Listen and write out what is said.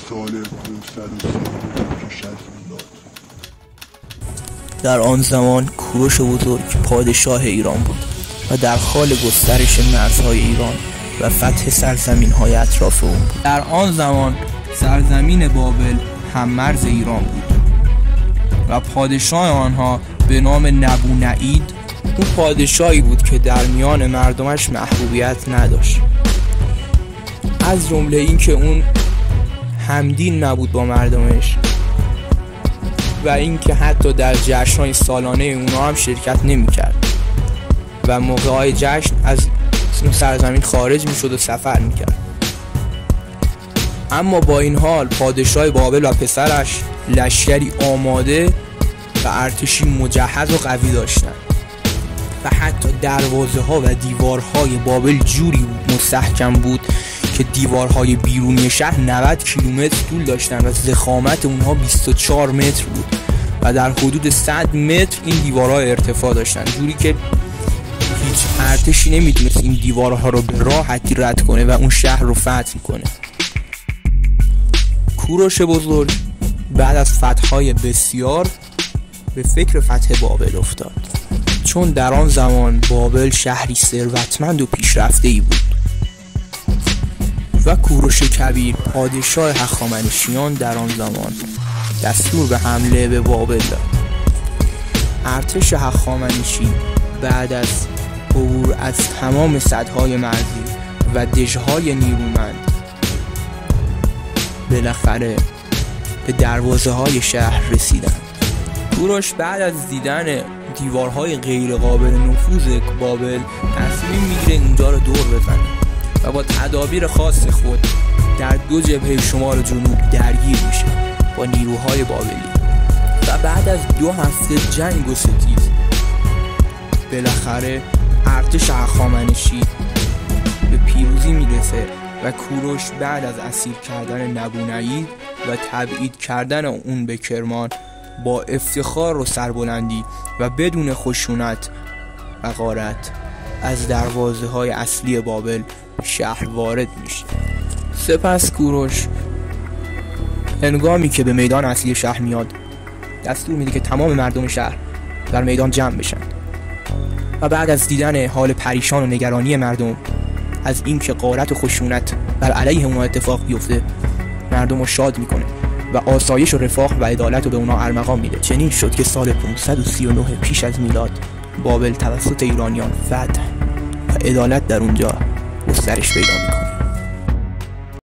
سال 539 پیش از میلاد. در آن زمان کوروش بزرگ پادشاه ایران بود و در حال گسترش مرزهای ایران و فتح سرزمین‌های اطراف اون بود. در آن زمان سرزمین بابل هم مرز ایران بود و پادشاه آنها به نام نبونید اون پادشاهی بود که در میان مردمش محبوبیت نداشت، از جمله این که اون همدین نبود با مردمش و اینکه حتی در جشن‌های سالانه اونا هم شرکت نمی‌کرد و موقع‌های جشن از اون سرزمین خارج می‌شد و سفر می‌کرد. اما با این حال پادشاه بابل و پسرش لشکری آماده و ارتشی مجهز و قوی داشتند و حتی دروازه‌ها و دیوارهای بابل جوری مستحکم بود که دیوارهای بیرونی شهر 90 کیلومتر طول داشتند و ضخامت اونها 24 متر بود و در حدود 100 متر این دیوارها ارتفاع داشتند، جوری که هیچ ارتشی نمیتونست این دیوارها رو به راحتی رد کنه و اون شهر رو فتح کنه. کوروش بزرگ بعد از فتح‌های بسیار به فکر فتح بابل افتاد، چون در آن زمان بابل شهری ثروتمند و پیشرفته‌ای بود و کوروش کبیر پادشاه هخامنشیان در آن زمان دستور به حمله به بابل داد. ارتش هخامنشی بعد از عبور از تمام سدهای مرزی و دژهای نیرومند بالاخره به دروازه های شهر رسیدند. کوروش بعد از دیدن دیوارهای غیر قابل نفوذ بابل تصمیم میگیره اونجا رو دور بزنه و با تدابیر خاص خود در 2 جبهه شمال و جنوب درگیر میشه با نیروهای بابلی و بعد از 2 هفته جنگ و ستیز بالاخره ارتش هخامنشی به پیروزی میرسه و کوروش بعد از اسیر کردن نبونید و تبعید کردن اون به کرمان با افتخار و سربلندی و بدون خشونت و غارت از دروازه های اصلی بابل شهر وارد میشه. سپس کوروش هنگامی که به میدان اصلی شهر میاد دستور میده که تمام مردم شهر در میدان جمع بشن و بعد از دیدن حال پریشان و نگرانی مردم از این که غارت و خشونت بر علیه اونا اتفاق بیفته مردم رو شاد میکنه و آسایش و رفاه و عدالت رو به اونا ارمغان میده. چنین شد که سال 539 پیش از میلاد بابل توسط ایرانیان فتح و عدالت در اونجا گسترش پیدا میکنه.